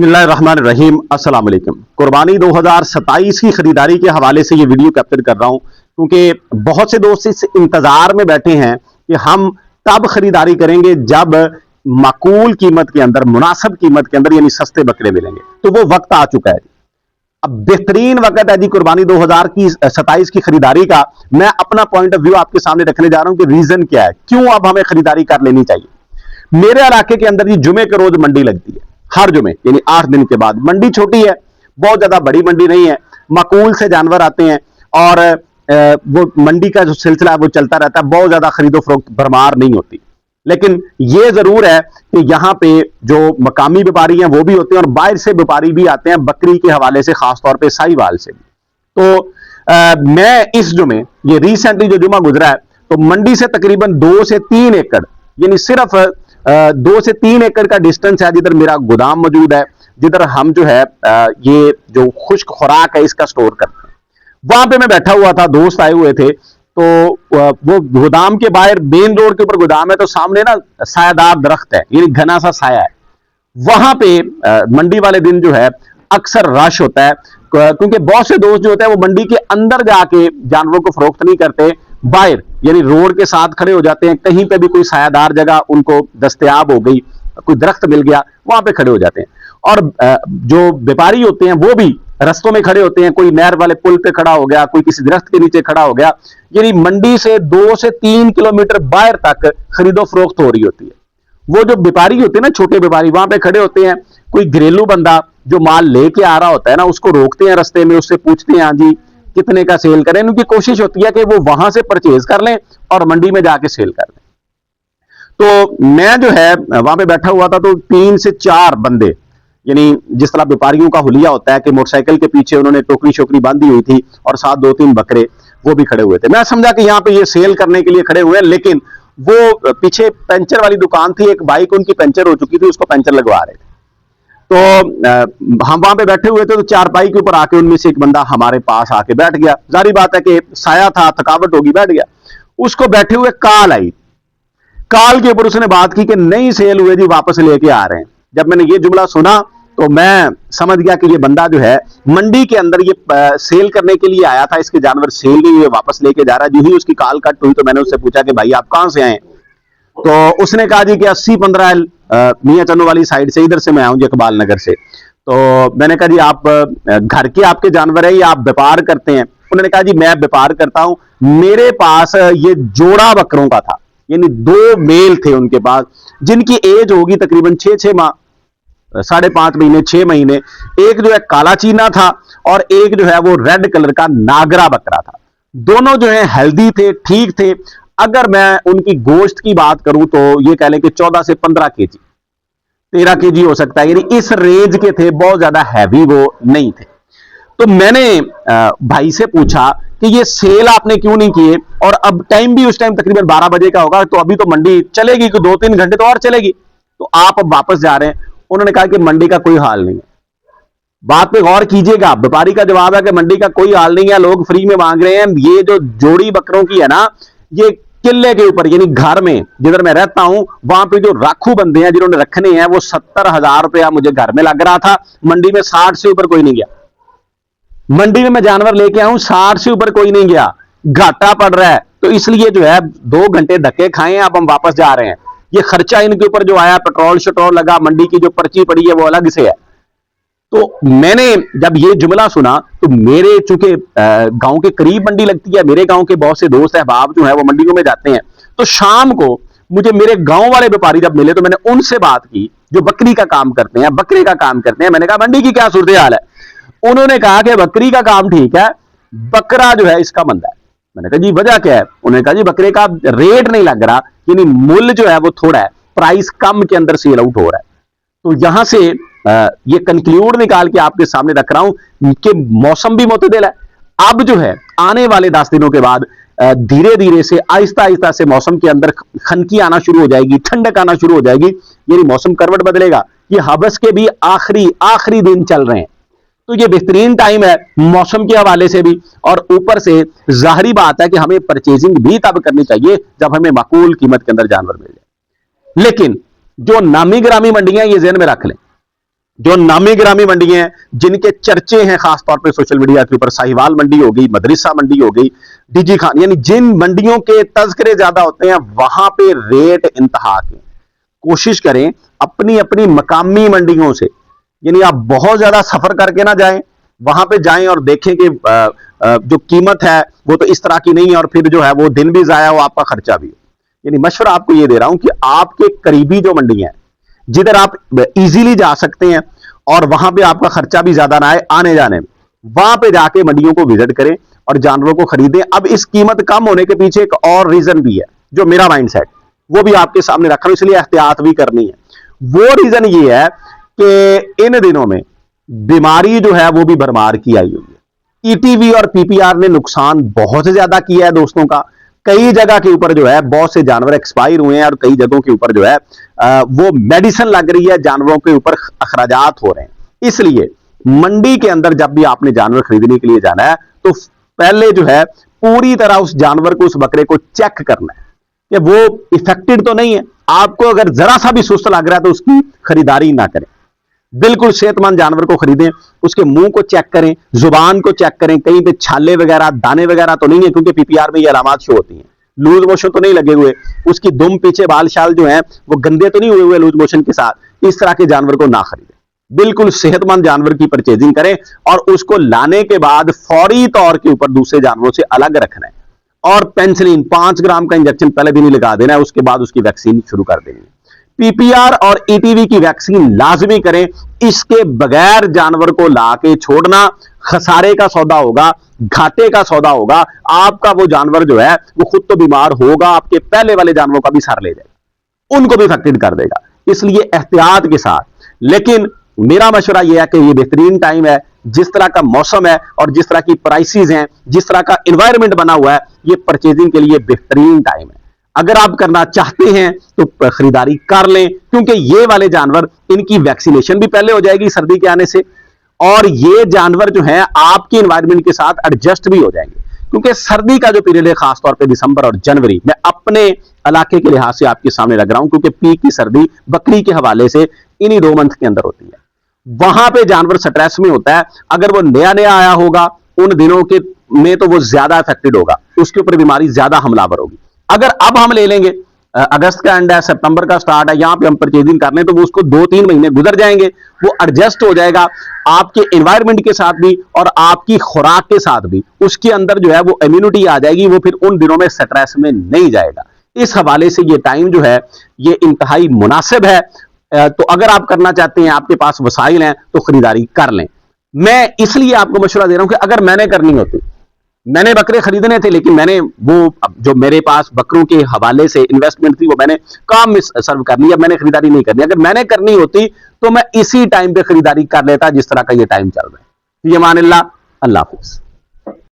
बिस्मिल्लाहिर्रहमानिर्रहीम अस्सलाम वालेकुम। कुर्बानी 2027 की खरीदारी के हवाले से ये वीडियो कैप्चर कर रहा हूं क्योंकि बहुत से दोस्त इस इंतजार में बैठे हैं कि हम तब खरीदारी करेंगे जब माकूल कीमत के अंदर, मुनासिब कीमत के अंदर, यानी सस्ते बकरे मिलेंगे। तो वो वक्त आ चुका है। अब बेहतरीन वक्त है जी कुर्बानी 2027 की खरीदारी का। मैं अपना पॉइंट ऑफ व्यू आपके सामने रखने जा रहा हूं कि रीजन क्या है, क्यों अब हमें खरीदारी कर लेनी चाहिए। मेरे इलाके के अंदर ये जुमे के रोज मंडी लगती है, हर जुमे यानी 8 दिन के बाद। मंडी छोटी है, बहुत ज्यादा बड़ी मंडी नहीं है, माकूल से जानवर आते हैं और वो मंडी का जो सिलसिला है वो चलता रहता है। बहुत ज्यादा खरीदो फरोख्त भरमार नहीं होती, लेकिन ये जरूर है कि यहाँ पे जो मकामी व्यापारी हैं वो भी होते हैं और बाहर से व्यापारी भी आते हैं, बकरी के हवाले से, खासतौर पर साहिवाल से भी। तो मैं इस जुमे, ये रिसेंटली जो जुमा गुजरा है, तो मंडी से तकरीबन 2 से 3 एकड़, यानी सिर्फ 2 से 3 एकड़ का डिस्टेंस है जिधर मेरा गोदाम मौजूद है, जिधर हम जो है ये जो खुश्क खुराक है इसका स्टोर करते हैं। वहां पे मैं बैठा हुआ था, दोस्त आए हुए थे, तो वो गोदाम के बाहर मेन रोड के ऊपर गोदाम है, तो सामने ना सायादार दरख्त है, यानी घना सा साया है। वहां पे मंडी वाले दिन जो है अक्सर रश होता है, क्योंकि बहुत से दोस्त जो होते हैं वो मंडी के अंदर जाके जानवरों को फरोख्त नहीं करते, बाहर यानी रोड के साथ खड़े हो जाते हैं। कहीं पे भी कोई सायादार जगह उनको दस्तयाब हो गई, कोई दरख्त मिल गया, वहां पे खड़े हो जाते हैं। और जो व्यापारी होते हैं वो भी रस्तों में खड़े होते हैं, कोई नहर वाले पुल पे खड़ा हो गया, कोई किसी दरख्त के नीचे खड़ा हो गया, यानी मंडी से 2 से 3 किलोमीटर बाहर तक खरीदो फरोख्त हो रही होती है। वो जो व्यापारी होते हैं ना, छोटे व्यापारी, वहां पे खड़े होते हैं। कोई घरेलू बंदा जो माल लेके आ रहा होता है ना, उसको रोकते हैं रस्ते में, उससे पूछते हैं हाँ जी कितने का सेल करें। उनकी कोशिश होती है कि वो वहां से परचेज कर लें और मंडी में जाके सेल कर लें। तो मैं जो है वहां पे बैठा हुआ था, तो 3 से 4 बंदे, यानी जिस तरह व्यापारियों का हुलिया होता है कि मोटरसाइकिल के पीछे उन्होंने टोकरी शोकरी बांधी हुई थी और साथ 2-3 बकरे वो भी खड़े हुए थे। मैं समझा कि यहाँ पे ये सेल करने के लिए खड़े हुए हैं, लेकिन वो पीछे पंचर वाली दुकान थी, एक बाइक उनकी पंचर हो चुकी थी, उसको पंचर लगवा रहे थे। तो हम वहां पे बैठे हुए थे, तो चारपाई के ऊपर आके उनमें से एक बंदा हमारे पास आके बैठ गया। जारी बात है कि साया था, थकावट होगी, बैठ गया। उसको बैठे हुए कॉल आई, कॉल के ऊपर उसने बात की कि नहीं सेल हुए जी, वापस लेके आ रहे हैं। जब मैंने ये जुमला सुना तो मैं समझ गया कि ये बंदा जो है मंडी के अंदर ये सेल करने के लिए आया था, इसके जानवर सेल नहीं हुए, वापस लेके जा रहा है। जो ही उसकी कॉल कट हुई तो मैंने उससे पूछा कि भाई आप कहां से आए? तो उसने कहा जी कि 80-15 मियां चन्नू वाली साइड से, इधर से मैं आऊं जी, इकबाल नगर से। तो मैंने कहा जी आप घर के आपके जानवर है या आप व्यापार करते हैं? उन्होंने कहा जी मैं व्यापार करता हूं, मेरे पास ये जोड़ा बकरों का था, यानी 2 मेल थे उनके पास, जिनकी एज होगी तकरीबन 6-6 माह, 5.5 महीने, 6 महीने। एक जो है काला चीना था और एक जो है वो रेड कलर का नागरा बकरा था। दोनों जो है हेल्दी थे, ठीक थे। अगर मैं उनकी गोश्त की बात करूं तो ये कह लें कि 14 से 15 केजी, 13 केजी हो सकता है, यानी इस रेंज के थे, बहुत ज्यादा हैवी वो नहीं थे। तो मैंने भाई से पूछा कि ये सेल आपने क्यों नहीं किए? और अब टाइम भी उस टाइम तकरीबन 12 बजे का होगा, तो अभी तो मंडी चलेगी, 2-3 घंटे तो और चलेगी, तो आप अब वापस जा रहे हैं? उन्होंने कहा कि मंडी का कोई हाल नहीं है। बात पे गौर कीजिएगा, व्यापारी का जवाब है कि मंडी का कोई हाल नहीं है, लोग फ्री में मांग रहे हैं। ये जो जोड़ी बकरों की है ना, ये किले के ऊपर, यानी घर में जिधर मैं रहता हूं, वहां पे जो राखू बंदे हैं जिन्होंने रखने हैं, वो 70,000 रुपया मुझे घर में लग रहा था। मंडी में 60 से ऊपर कोई नहीं गया। मंडी में मैं जानवर लेके आऊं, 60 से ऊपर कोई नहीं गया, घाटा पड़ रहा है। तो इसलिए जो है 2 घंटे धक्के खाए, अब हम वापस जा रहे हैं। ये खर्चा इनके ऊपर जो आया, पेट्रोल शट्रोल लगा, मंडी की जो पर्ची पड़ी है वो अलग से है। तो मैंने जब ये जुमला सुना तो मेरे, चूंकि गांव के करीब मंडी लगती है, मेरे गांव के बहुत से दोस्त अहबाब जो है वो मंडियों में जाते हैं, तो शाम को मुझे मेरे गांव वाले व्यापारी जब मिले तो मैंने उनसे बात की, जो बकरी का काम करते हैं, बकरे का काम करते हैं। मैंने कहा मंडी की क्या सूरत हाल है? उन्होंने कहा कि बकरी का काम ठीक है, बकरा जो है इसका मंदा है। मैंने कहा जी वजह क्या है? उन्होंने कहा जी बकरे का रेट नहीं लग रहा, यानी मूल्य जो है वो थोड़ा है, प्राइस कम के अंदर सेल आउट हो रहा है। तो यहां से ये कंक्लूड निकाल के आपके सामने रख रहा हूं कि मौसम भी मुतदिल है। अब जो है आने वाले 10 दिनों के बाद धीरे धीरे से, आहिस्ता आहिस्ता से मौसम के अंदर खनकी आना शुरू हो जाएगी, ठंडक आना शुरू हो जाएगी, यानी मौसम करवट बदलेगा। ये हबस के भी आखिरी दिन चल रहे हैं, तो ये बेहतरीन टाइम है मौसम के हवाले से भी। और ऊपर से जाहिर बात है कि हमें परचेजिंग भी तब करनी चाहिए जब हमें माकूल कीमत के अंदर जानवर मिल जाए। लेकिन जो नामी ग्रामी मंडियां, ये ज़हन में रख लें, जो नामी गिरामी मंडियां हैं, जिनके चर्चे हैं खासतौर पे सोशल मीडिया के ऊपर, साहिवाल मंडी हो गई, मदरसा मंडी हो गई, डीजी खान, यानी जिन मंडियों के तज़किरे ज्यादा होते हैं वहां पे रेट इंतहा के। कोशिश करें अपनी अपनी मकामी मंडियों से, यानी आप बहुत ज्यादा सफर करके ना जाएं, वहां पे जाएं और देखें कि जो कीमत है वो तो इस तरह की नहीं है, और फिर जो है वो दिन भी जाया हो, आपका खर्चा भी हो। यानी मशवरा आपको ये दे रहा हूं कि आपके करीबी जो मंडियां हैं, जिधर आप इजीली जा सकते हैं और वहां पे आपका खर्चा भी ज्यादा ना आए आने जाने में, वहां पे जाके मंडियों को विजिट करें और जानवरों को खरीदें। अब इस कीमत कम होने के पीछे एक और रीजन भी है, जो मेरा माइंडसेट, वो भी आपके सामने रखा हूं, इसलिए एहतियात भी करनी है। वो रीजन ये है कि इन दिनों में बीमारी जो है वो भी भरमार की आई हुई है। ईटीवी और पीपीआर ने नुकसान बहुत ज्यादा किया है दोस्तों का। कई जगह के ऊपर जो है बहुत से जानवर एक्सपायर हुए हैं, और कई जगहों के ऊपर जो है वो मेडिसिन लग रही है, जानवरों के ऊपर अखराजात हो रहे हैं। इसलिए मंडी के अंदर जब भी आपने जानवर खरीदने के लिए जाना है, तो पहले जो है पूरी तरह उस जानवर को, उस बकरे को चेक करना है कि वो इफेक्टेड तो नहीं है। आपको अगर जरा सा भी सुस्त लग रहा है तो उसकी खरीदारी ना करें। बिल्कुल सेहतमंद जानवर को खरीदें, उसके मुंह को चेक करें, जुबान को चेक करें, कहीं पे छाले वगैरह, दाने वगैरह तो नहीं है, क्योंकि पीपीआर में ये अलामत शो होती हैं। लूज मोशन तो नहीं लगे हुए, उसकी दुम, पीछे बाल शाल जो है वो गंदे तो नहीं हुए हुए लूज मोशन के साथ। इस तरह के जानवर को ना खरीदें, बिल्कुल सेहतमंद जानवर की परचेजिंग करें, और उसको लाने के बाद फौरी तौर के ऊपर दूसरे जानवरों से अलग रखना है। और पेंसिलिन 5 ग्राम का इंजेक्शन पहले दिन ही लगा देना है, उसके बाद उसकी वैक्सीन शुरू कर देनी है। पीपीआर और ईटीवी की वैक्सीन लाजमी करें, इसके बगैर जानवर को लाके छोड़ना खसारे का सौदा होगा, घाटे का सौदा होगा। आपका वो जानवर जो है वो खुद तो बीमार होगा, आपके पहले वाले जानवरों का भी सर ले जाएगा, उनको भी अफेक्टेड कर देगा। इसलिए एहतियात के साथ, लेकिन मेरा मशवरा यह है कि ये बेहतरीन टाइम है, जिस तरह का मौसम है और जिस तरह की प्राइसेस हैं, जिस तरह का एनवायरनमेंट बना हुआ है, ये परचेजिंग के लिए बेहतरीन टाइम है। अगर आप करना चाहते हैं तो खरीदारी कर लें, क्योंकि ये वाले जानवर, इनकी वैक्सीनेशन भी पहले हो जाएगी सर्दी के आने से, और ये जानवर जो है आपके एनवायरनमेंट के साथ एडजस्ट भी हो जाएंगे। क्योंकि सर्दी का जो पीरियड है, खासतौर पे दिसंबर और जनवरी, मैं अपने इलाके के लिहाज से आपके सामने लग रहा हूं, क्योंकि पीक की सर्दी बकरी के हवाले से इन्हीं 2 मंथ के अंदर होती है। वहां पे जानवर स्ट्रेस में होता है। अगर वो नया नया आया होगा उन दिनों के में, तो वो ज्यादा अफेक्टेड होगा, उसके ऊपर बीमारी ज्यादा हमलावर होगी। अगर अब हम ले लेंगे, अगस्त का एंड है, सितंबर का स्टार्ट है, यहां पे हम परचेजिंग कर लें, तो वो उसको 2-3 महीने गुजर जाएंगे, वो एडजस्ट हो जाएगा आपके एनवायरनमेंट के साथ भी और आपकी खुराक के साथ भी। उसके अंदर जो है वो इम्यूनिटी आ जाएगी, वो फिर उन दिनों में स्ट्रेस में नहीं जाएगा। इस हवाले से ये टाइम जो है ये इंतहाई मुनासिब है। तो अगर आप करना चाहते हैं, आपके पास वसाइल हैं, तो खरीदारी कर लें। मैं इसलिए आपको मशवरा दे रहा हूं कि अगर मैंने करनी होती, मैंने बकरे खरीदने थे, लेकिन मैंने वो जो मेरे पास बकरों के हवाले से इन्वेस्टमेंट थी वो मैंने काम में सर्व कर लिया, मैंने खरीदारी नहीं करनी। अगर मैंने करनी होती तो मैं इसी टाइम पे खरीदारी कर लेता जिस तरह का ये टाइम चल रहा है। ये मान अल्लाह, अल्लाह हाफिज।